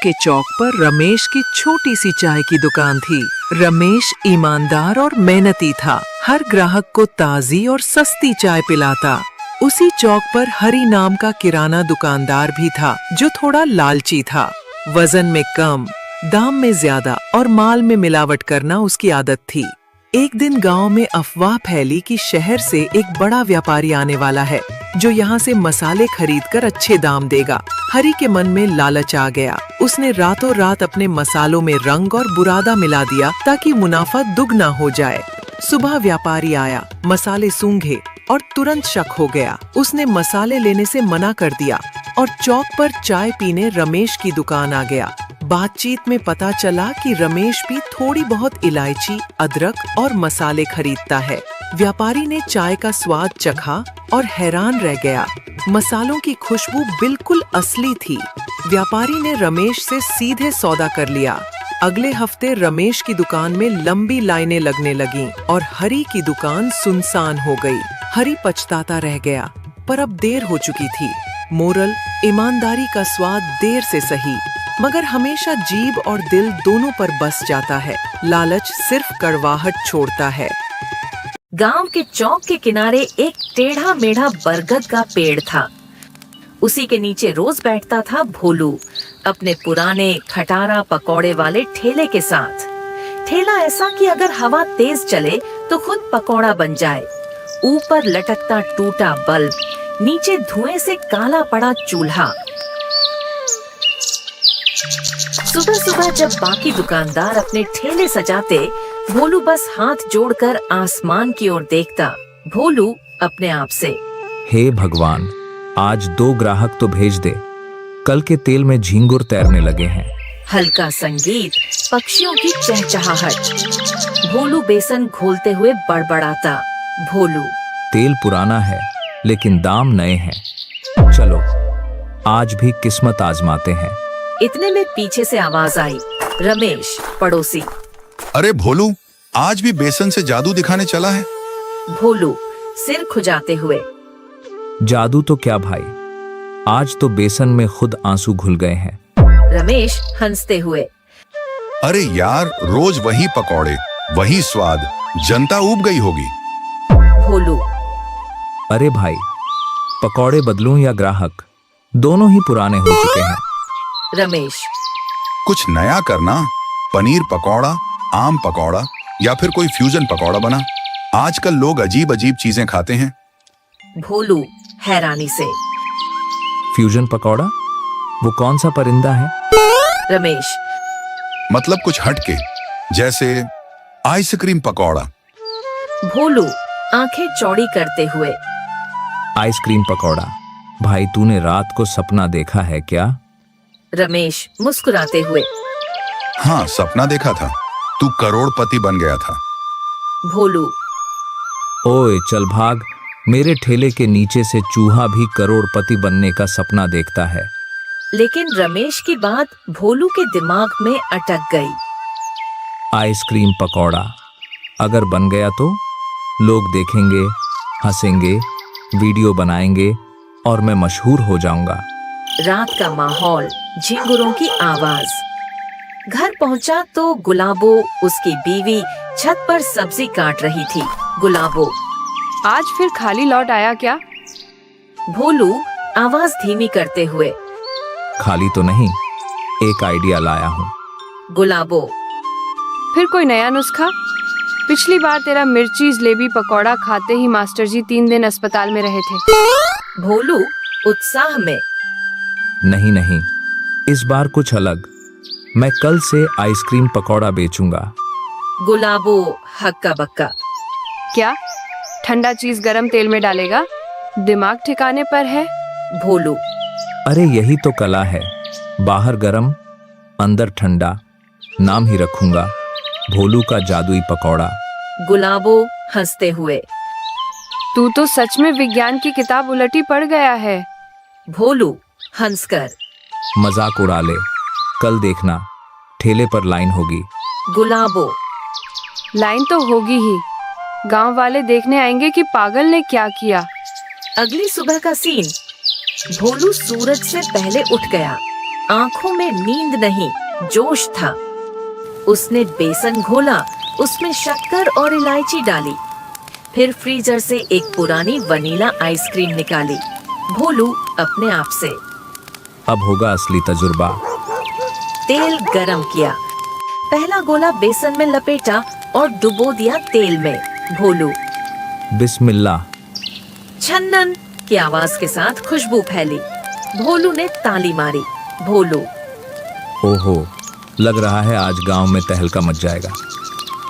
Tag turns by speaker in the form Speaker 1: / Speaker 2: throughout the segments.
Speaker 1: के चौक पर रमेश की छोटी सी चाय की दुकान थी। रमेश ईमानदार और मेहनती था। हर ग्राहक को ताजी और सस्ती चाय पिलाता। उसी चौक पर हरि नाम का किराना दुकानदार भी था, जो थोड़ा लालची था। वजन में कम, दाम में ज्यादा और माल में मिलावट करना उसकी आदत थी। एक दिन गांव में अफवाह फैली कि शहर से एक बड़ा व्यापारी आने वाला है, जो यहाँ से मसाले खरीदकर अच्छे दाम देगा। हरि के मन में लालच आ गया। उसने रातों रात अपने मसालों में रंग और बुरादा मिला दिया, ताकि मुनाफा दुगना हो जाए। सुबह व्यापारी आया, मसाले सूंघे और तुरंत शक हो गया। उसने मसाले लेने से मना कर दिया और चौक पर चाय पीने रमेश की दुकान आ गया। बातचीत में पता चला कि रमेश भी थोड़ी बहुत इलायची, अदरक और मसाले खरीदता है। व्यापारी ने चाय का स्वाद चखा और हैरान रह गया। मसालों की खुशबू बिल्कुल असली थी। व्यापारी ने रमेश से सीधे सौदा कर लिया। अगले हफ्ते रमेश की दुकान में लंबी लाइनें लगने लगीं और हरि की दुकान सुनसान हो गई। हरि पछताता रह गया, पर अब देर हो चुकी थी। मोरल: ईमानदारी का स्वाद देर से सही, मगर हमेशा जीभ और दिल दोनों पर बस जाता है। लालच सिर्फ कड़वाहट छोड़ता है।
Speaker 2: गांव के चौक के किनारे एक टेढ़ा मेढ़ा बरगद का पेड़ था। उसी के नीचे रोज बैठता था भोलू, अपने पुराने खटारा पकौड़े वाले ठेले के साथ। ठेला ऐसा कि अगर हवा तेज चले तो खुद पकौड़ा बन जाए। ऊपर लटकता टूटा बल्ब, नीचे धुएं से काला पड़ा चूल्हा। सुबह सुबह जब बाकी दुकानदार अपने ठेले सजाते, भोलू बस हाथ जोड़कर आसमान की ओर देखता। भोलू अपने आप से:
Speaker 3: हे भगवान, आज 2 ग्राहक तो भेज दे। कल के तेल में झींगुर तैरने लगे हैं।
Speaker 2: हल्का संगीत, पक्षियों की चहचहाहट। भोलू बेसन घोलते हुए बड़बड़ाता: भोलू,
Speaker 3: तेल पुराना है लेकिन दाम नए हैं। चलो आज भी किस्मत आजमाते हैं।
Speaker 2: इतने में पीछे से आवाज आई। रमेश, पड़ोसी।
Speaker 4: अरे भोलू, आज भी बेसन से जादू दिखाने चला है?
Speaker 2: भोलू सिर खुजाते हुए:
Speaker 3: जादू तो क्या भाई, आज तो बेसन में खुद आंसू घुल गए हैं।
Speaker 2: रमेश हंसते हुए:
Speaker 4: अरे यार, रोज वही पकौड़े, वही स्वाद, जनता ऊब गई होगी।
Speaker 2: भोलू:
Speaker 3: अरे भाई, पकौड़े बदलूं या ग्राहक, दोनों ही पुराने हो चुके हैं।
Speaker 2: रमेश:
Speaker 4: कुछ नया करना, पनीर पकौड़ा, आम पकौड़ा या फिर कोई फ्यूजन पकौड़ा बना। आजकल लोग अजीब अजीब चीजें खाते हैं।
Speaker 2: भोलू हैरानी से:
Speaker 3: फ्यूजन पकौड़ा? वो कौन सा परिंदा है?
Speaker 2: रमेश:
Speaker 4: मतलब कुछ हटके, जैसे आइसक्रीम पकौड़ा।
Speaker 2: भोलू आंखें चौड़ी करते हुए:
Speaker 3: आइसक्रीम पकौड़ा? भाई तूने रात को सपना देखा है क्या?
Speaker 2: रमेश मुस्कुराते हुए:
Speaker 4: हाँ, सपना देखा था, तू करोड़पति बन गया था।
Speaker 2: भोलू:
Speaker 3: ओए चल भाग, मेरे ठेले के नीचे से चूहा भी करोड़पति बनने का सपना देखता है।
Speaker 2: लेकिन रमेश की बात भोलू के दिमाग में अटक गई।
Speaker 3: आइसक्रीम पकौड़ा अगर बन गया तो लोग देखेंगे, हंसेंगे, वीडियो बनाएंगे और मैं मशहूर हो जाऊंगा।
Speaker 2: रात का माहौल, झिंगुरों की आवाज। घर पहुंचा तो गुलाबो, उसकी बीवी, छत पर सब्जी काट रही थी। गुलाबो:
Speaker 5: आज फिर खाली लौट आया क्या?
Speaker 2: भोलू आवाज धीमी करते हुए:
Speaker 3: खाली तो नहीं, एक आइडिया लाया हूँ।
Speaker 2: गुलाबो:
Speaker 5: फिर कोई नया नुस्खा? पिछली बार तेरा मिर्ची जलेबी पकौड़ा खाते ही मास्टर जी 3 दिन अस्पताल में रहे थे।
Speaker 2: भोलू उत्साह में:
Speaker 3: नहीं नहीं, इस बार कुछ अलग। मैं कल से आइसक्रीम पकौड़ा बेचूंगा।
Speaker 2: गुलाबो हक्का बक्का:
Speaker 5: क्या ठंडा चीज गरम तेल में डालेगा? दिमाग ठिकाने पर है?
Speaker 2: भोलू:
Speaker 3: अरे यही तो कला है, बाहर गरम अंदर ठंडा। नाम ही रखूंगा भोलू का जादुई पकौड़ा।
Speaker 2: गुलाबो हंसते हुए:
Speaker 5: तू तो सच में विज्ञान की किताब उलटी पड़ गया है।
Speaker 2: भोलू हंसकर:
Speaker 3: मजाक उड़ा ले, कल देखना ठेले पर लाइन होगी।
Speaker 2: गुलाबो:
Speaker 5: लाइन तो होगी ही, गांव वाले देखने आएंगे कि पागल ने क्या किया।
Speaker 2: अगली सुबह का सीन। भोलू सूरज से पहले उठ गया। आंखों में नींद नहीं, जोश था। उसने बेसन घोला, उसमें शक्कर और इलायची डाली। फिर फ्रीजर से एक पुरानी वनीला आइसक्रीम निकाली। भोलू अपने आप से।
Speaker 3: अब होगा असली तजुर्बा।
Speaker 2: तेल गरम किया, पहला गोला बेसन में लपेटा और डुबो दिया तेल में। भोलू।
Speaker 3: बिस्मिल्लाह।
Speaker 2: छन्नन की आवाज के साथ खुशबू फैली। भोलू ने ताली मारी। भोलू।
Speaker 3: ओहो, लग रहा है आज गांव में तहलका मच जाएगा।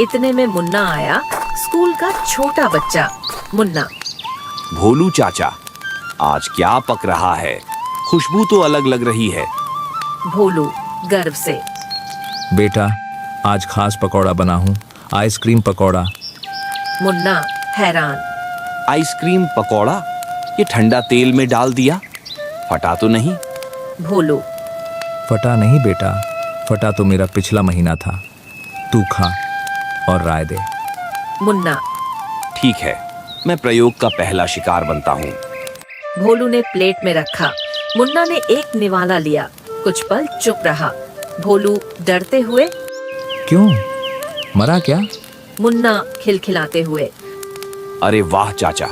Speaker 2: इतने में मुन्ना आया, स्कूल का छोटा बच्चा। मुन्ना।
Speaker 6: भोलू चाचा, आज क्या पक रहा है? खुशबू तो अलग लग रही है।
Speaker 2: भोलू गर्व से।
Speaker 3: बेटा, आज खास पकौड़ा बना हूँ, आइसक्रीम पकौड़ा।
Speaker 2: मुन्ना हैरान।
Speaker 6: आइसक्रीम पकौड़ा? ये ठंडा तेल में डाल दिया, फटा तो नहीं?
Speaker 2: भोलू।
Speaker 3: फटा नहीं बेटा, फटा तो मेरा पिछला महीना था। तू खा और राय दे।
Speaker 2: मुन्ना।
Speaker 6: ठीक है, मैं प्रयोग का पहला शिकार बनता हूँ।
Speaker 2: भोलू ने प्लेट में रखा। मुन्ना ने एक निवाला लिया। कुछ पल चुप रहा। भोलू डरते हुए।
Speaker 3: क्यों, मरा क्या?
Speaker 2: मुन्ना खिलखिलाते हुए।
Speaker 6: अरे वाह चाचा,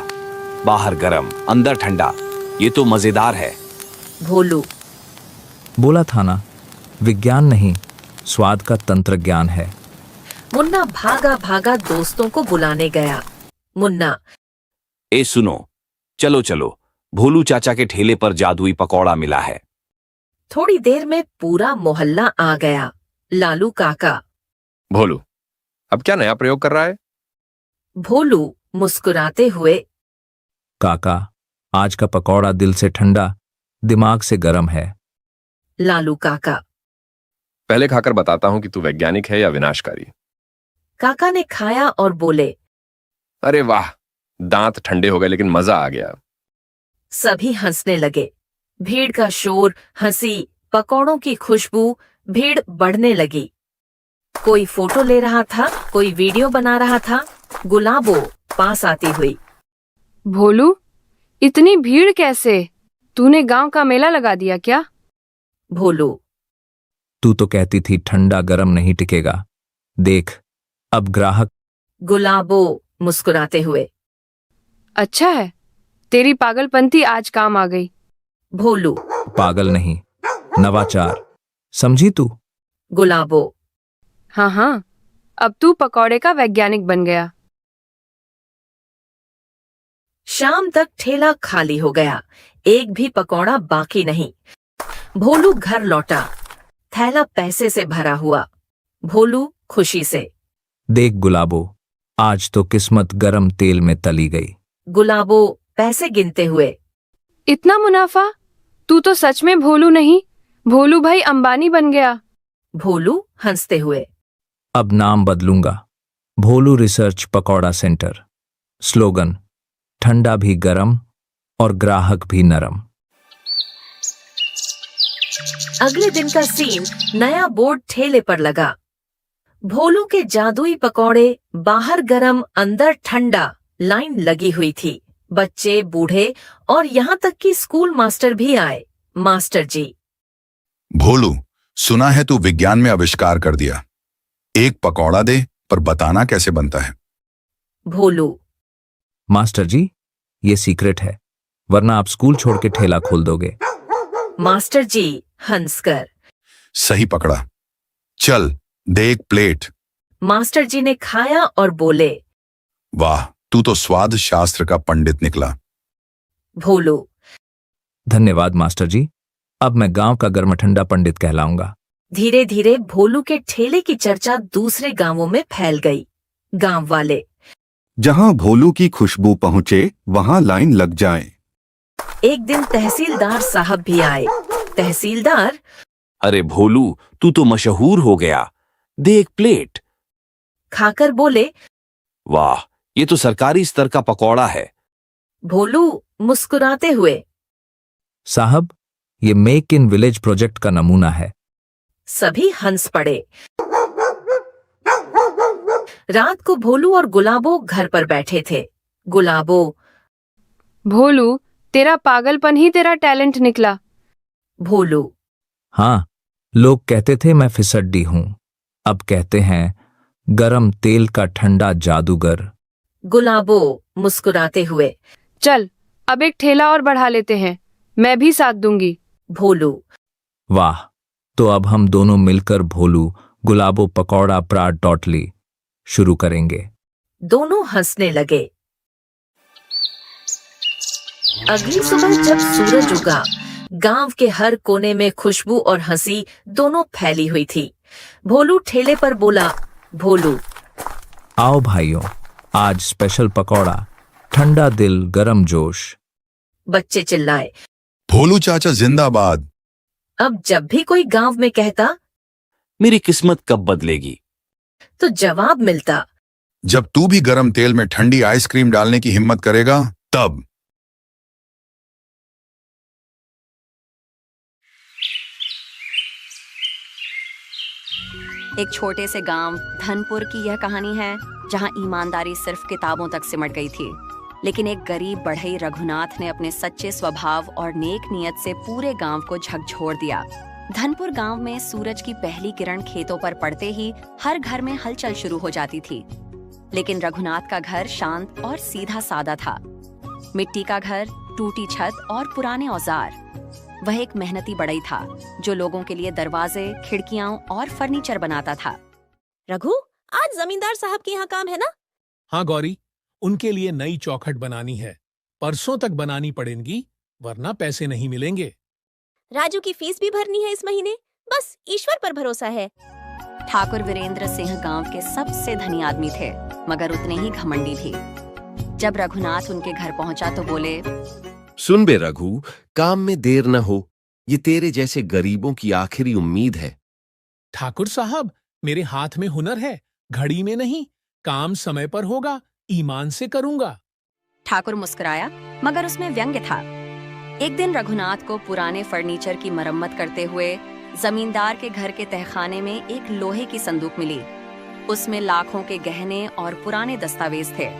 Speaker 6: बाहर गरम अंदर ठंडा, ये तो मजेदार है।
Speaker 2: भोलू।
Speaker 3: बोला था ना, विज्ञान नहीं, स्वाद का तंत्र ज्ञान है।
Speaker 2: मुन्ना भागा भागा दोस्तों को बुलाने गया। मुन्ना।
Speaker 6: ए सुनो, चलो चलो, भोलू चाचा के ठेले पर जादुई पकौड़ा मिला है।
Speaker 2: थोड़ी देर में पूरा मोहल्ला आ गया। लालू काका।
Speaker 7: भोलू, अब क्या नया प्रयोग कर रहा है?
Speaker 2: भोलू मुस्कुराते हुए।
Speaker 3: काका, आज का पकौड़ा दिल से ठंडा, दिमाग से गर्म है।
Speaker 2: लालू काका।
Speaker 7: पहले खाकर बताता हूं कि तू वैज्ञानिक है या विनाशकारी।
Speaker 2: काका ने खाया और बोले।
Speaker 7: अरे वाह, दांत ठंडे हो गए लेकिन मजा आ गया।
Speaker 2: सभी हंसने लगे। भीड़ का शोर, हंसी, पकौड़ों की खुशबू, भीड़ बढ़ने लगी। कोई फोटो ले रहा था, कोई वीडियो बना रहा था। गुलाबो पास आती हुई।
Speaker 5: भोलू, इतनी भीड़ कैसे? तूने गांव का मेला लगा दिया क्या?
Speaker 2: भोलू।
Speaker 3: तू तो कहती थी ठंडा गरम नहीं टिकेगा, देख अब ग्राहक।
Speaker 2: गुलाबो मुस्कुराते हुए।
Speaker 5: अच्छा है, तेरी पागलपंती आज काम आ गई।
Speaker 2: भोलू।
Speaker 3: पागल नहीं, नवाचार, समझी तू?
Speaker 2: गुलाबो।
Speaker 5: हाँ हाँ, अब तू पकौड़े का वैज्ञानिक बन गया।
Speaker 2: शाम तक ठेला खाली हो गया, एक भी पकौड़ा बाकी नहीं। भोलू घर लौटा, थैला पैसे से भरा हुआ। भोलू खुशी से।
Speaker 3: देख गुलाबो, आज तो किस्मत गरम तेल में तली गई।
Speaker 2: गुलाबो पैसे गिनते हुए।
Speaker 5: इतना मुनाफा? तू तो सच में भोलू नहीं, भोलू भाई अंबानी बन गया।
Speaker 2: भोलू हंसते हुए।
Speaker 3: अब नाम बदलूंगा, भोलू रिसर्च पकौड़ा सेंटर। स्लोगन, ठंडा भी गरम और ग्राहक भी नरम।
Speaker 2: अगले दिन का सीन, नया बोर्ड ठेले पर लगा। भोलू के जादुई पकौड़े, बाहर गरम अंदर ठंडा। लाइन लगी हुई थी। बच्चे, बूढ़े और यहाँ तक कि स्कूल मास्टर भी आए। मास्टर जी।
Speaker 4: भोलू, सुना है तू विज्ञान में आविष्कार कर दिया। एक पकौड़ा दे, पर बताना कैसे बनता है।
Speaker 2: भोलू।
Speaker 3: मास्टर जी, ये सीक्रेट है, वरना आप स्कूल छोड़ के ठेला खोल दोगे।
Speaker 2: मास्टर जी हंसकर।
Speaker 4: सही पकड़ा, चल दे एक प्लेट।
Speaker 2: मास्टर जी ने खाया और बोले।
Speaker 4: वाह, तू तो स्वाद शास्त्र का पंडित निकला।
Speaker 2: भोलू।
Speaker 3: धन्यवाद मास्टर जी, अब मैं गांव का गर्म ठंडा पंडित कहलाऊंगा।
Speaker 2: धीरे धीरे भोलू के ठेले की चर्चा दूसरे गांवों में फैल गई। गांव वाले।
Speaker 8: जहां भोलू की खुशबू पहुंचे वहां लाइन लग जाए।
Speaker 2: एक दिन तहसीलदार साहब भी आए। तहसीलदार।
Speaker 6: अरे भोलू, तू तो मशहूर हो गया, दे एक प्लेट।
Speaker 2: खाकर बोले।
Speaker 6: वाह, ये तो सरकारी स्तर का पकौड़ा है।
Speaker 2: भोलू मुस्कुराते हुए।
Speaker 3: साहब, ये मेक इन विलेज प्रोजेक्ट का नमूना है।
Speaker 2: सभी हंस पड़े। रात को भोलू और गुलाबो घर पर बैठे थे। गुलाबो।
Speaker 5: भोलू, तेरा पागलपन ही तेरा टैलेंट निकला।
Speaker 2: भोलू।
Speaker 3: हाँ, लोग कहते थे मैं फिसड्डी हूं, अब कहते हैं गरम तेल का ठंडा जादूगर।
Speaker 2: गुलाबो मुस्कुराते हुए।
Speaker 5: चल, अब एक ठेला और बढ़ा लेते हैं, मैं भी साथ दूंगी।
Speaker 2: भोलू।
Speaker 3: वाह, तो अब हम दोनों मिलकर भोलू गुलाबो पकौड़ा पराठ टोटली शुरू करेंगे।
Speaker 2: दोनों हंसने लगे। अगली सुबह जब सूरज उगा, गांव के हर कोने में खुशबू और हंसी दोनों फैली हुई थी। भोलू ठेले पर बोला, भोलू।
Speaker 3: आओ भाइयों, आज स्पेशल पकौड़ा, ठंडा दिल गरम जोश।
Speaker 2: बच्चे चिल्लाए।
Speaker 4: भोलू चाचा जिंदाबाद।
Speaker 2: अब जब भी कोई गांव में कहता
Speaker 6: मेरी किस्मत कब बदलेगी,
Speaker 2: तो जवाब मिलता,
Speaker 4: जब तू भी गरम तेल में ठंडी आइसक्रीम डालने की हिम्मत करेगा तब।
Speaker 9: एक छोटे से गांव धनपुर की यह कहानी है, जहां ईमानदारी सिर्फ किताबों तक सिमट गई थी। लेकिन एक गरीब बढ़ई रघुनाथ ने अपने सच्चे स्वभाव और नेक नियत से पूरे गांव को झकझोर दिया। धनपुर गांव में सूरज की पहली किरण खेतों पर पड़ते ही हर घर में हलचल शुरू हो जाती थी। लेकिन रघुनाथ का घर शांत और सीधा सादा था। मिट्टी का घर, टूटी छत और पुराने औजार। वह एक मेहनती बढ़ई था जो लोगों के लिए दरवाजे, खिड़कियां और फर्नीचर बनाता था।
Speaker 10: रघु, आज जमींदार साहब के यहाँ काम है ना?
Speaker 11: हाँ गौरी, उनके लिए नई चौखट बनानी है। परसों तक बनानी पड़ेगी, वरना पैसे नहीं मिलेंगे।
Speaker 10: राजू की फीस भी भरनी है इस महीने, बस ईश्वर पर भरोसा है।
Speaker 9: ठाकुर वीरेंद्र सिंह गांव के सबसे धनी आदमी थे, मगर उतने ही घमंडी भी। जब रघुनाथ उनके घर पहुंचा तो बोले,
Speaker 7: सुन बे रघु, काम में देर न हो, ये तेरे जैसे गरीबों की आखिरी उम्मीद है।
Speaker 11: ठाकुर साहब, मेरे हाथ में हुनर है, घड़ी में नहीं। काम समय पर होगा, ईमान से करूंगा।
Speaker 9: ठाकुर मुस्कुराया, मगर उसमें व्यंग्य था। एक दिन रघुनाथ को पुराने फर्नीचर की मरम्मत करते हुए जमींदार के घर के तहखाने में एक लोहे की संदूक मिली। उसमें लाखों के गहने और पुराने दस्तावेज थे।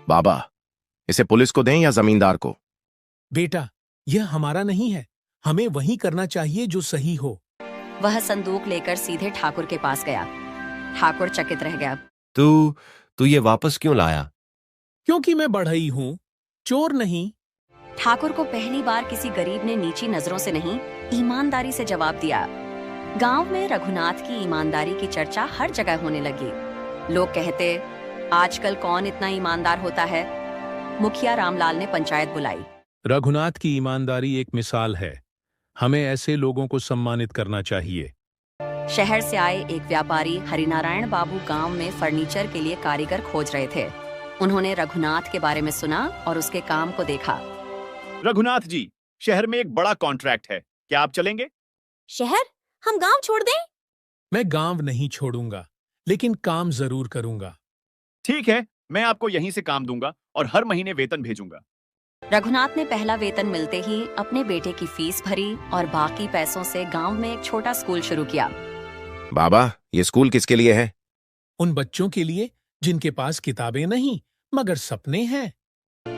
Speaker 7: बाबा, इसे पुलिस को दें या जमींदार को?
Speaker 11: बेटा, यह हमारा नहीं है, हमें वही करना चाहिए जो सही हो।
Speaker 9: वह संदूक लेकर सीधे ठाकुर के पास गया। ठाकुर चकित रह गया।
Speaker 7: तू ये वापस क्यों लाया?
Speaker 11: क्योंकि मैं बढ़ई हूँ, चोर नहीं।
Speaker 9: ठाकुर को पहली बार किसी गरीब ने नीची नजरों से नहीं, ईमानदारी से जवाब दिया। गांव में रघुनाथ की ईमानदारी की चर्चा हर जगह होने लगी। लोग कहते, आजकल कौन इतना ईमानदार होता है। मुखिया रामलाल ने पंचायत बुलाई।
Speaker 11: रघुनाथ की ईमानदारी एक मिसाल है, हमें ऐसे लोगों को सम्मानित करना चाहिए।
Speaker 9: शहर से आए एक व्यापारी हरिनारायण बाबू गांव में फर्नीचर के लिए कारीगर खोज रहे थे। उन्होंने रघुनाथ के बारे में सुना और उसके काम को देखा।
Speaker 12: रघुनाथ जी, शहर में एक बड़ा कॉन्ट्रैक्ट है, क्या आप चलेंगे?
Speaker 10: शहर? हम गांव छोड़ दें?
Speaker 11: मैं गांव नहीं छोड़ूंगा, लेकिन काम जरूर करूंगा।
Speaker 12: ठीक है, मैं आपको यहीं से काम दूंगा और हर महीने वेतन भेजूंगा।
Speaker 9: रघुनाथ ने पहला वेतन मिलते ही अपने बेटे की फीस भरी और बाकी पैसों से गांव में एक छोटा स्कूल शुरू किया।
Speaker 7: बाबा, ये स्कूल किसके लिए है?
Speaker 11: उन बच्चों के लिए जिनके पास किताबें नहीं मगर सपने हैं।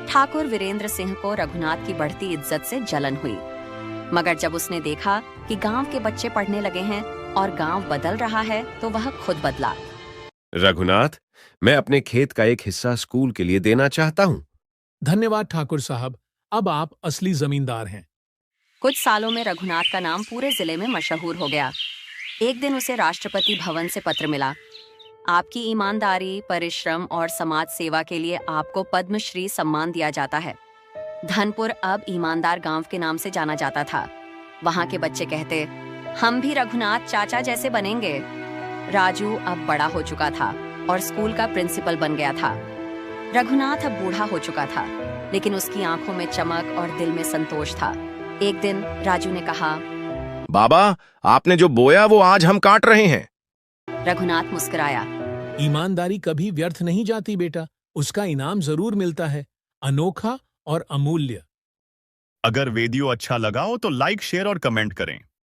Speaker 9: ठाकुर वीरेंद्र सिंह को रघुनाथ की बढ़ती इज्जत से जलन हुई, मगर जब उसने देखा कि गांव के बच्चे पढ़ने लगे हैं और गांव बदल रहा है, तो वह खुद बदला।
Speaker 7: रघुनाथ, मैं अपने खेत का एक हिस्सा स्कूल के लिए देना चाहता हूँ।
Speaker 11: धन्यवाद ठाकुर साहब, अब आप असली जमींदार हैं।
Speaker 9: कुछ सालों में रघुनाथ का नाम पूरे जिले में मशहूर हो गया। एक दिन उसे राष्ट्रपति भवन से पत्र मिला। आपकी ईमानदारी, परिश्रम और समाज सेवा के लिए आपको पद्मश्री सम्मान दिया जाता है। धनपुर अब ईमानदार गांव के नाम से जाना जाता था। वहां के बच्चे कहते, हम भी रघुनाथ चाचा जैसे बनेंगे। राजू अब बड़ा हो चुका था और स्कूल का प्रिंसिपल बन गया था। रघुनाथ अब बूढ़ा हो चुका था, लेकिन उसकी आंखों में चमक और दिल में संतोष था। एक दिन राजू ने कहा,
Speaker 7: बाबा, आपने जो बोया वो आज हम काट रहे हैं।
Speaker 9: रघुनाथ मुस्कुराया।
Speaker 11: ईमानदारी कभी व्यर्थ नहीं जाती बेटा, उसका इनाम जरूर मिलता है, अनोखा और अमूल्य।
Speaker 12: अगर वीडियो अच्छा लगा हो तो लाइक, शेयर और कमेंट करें।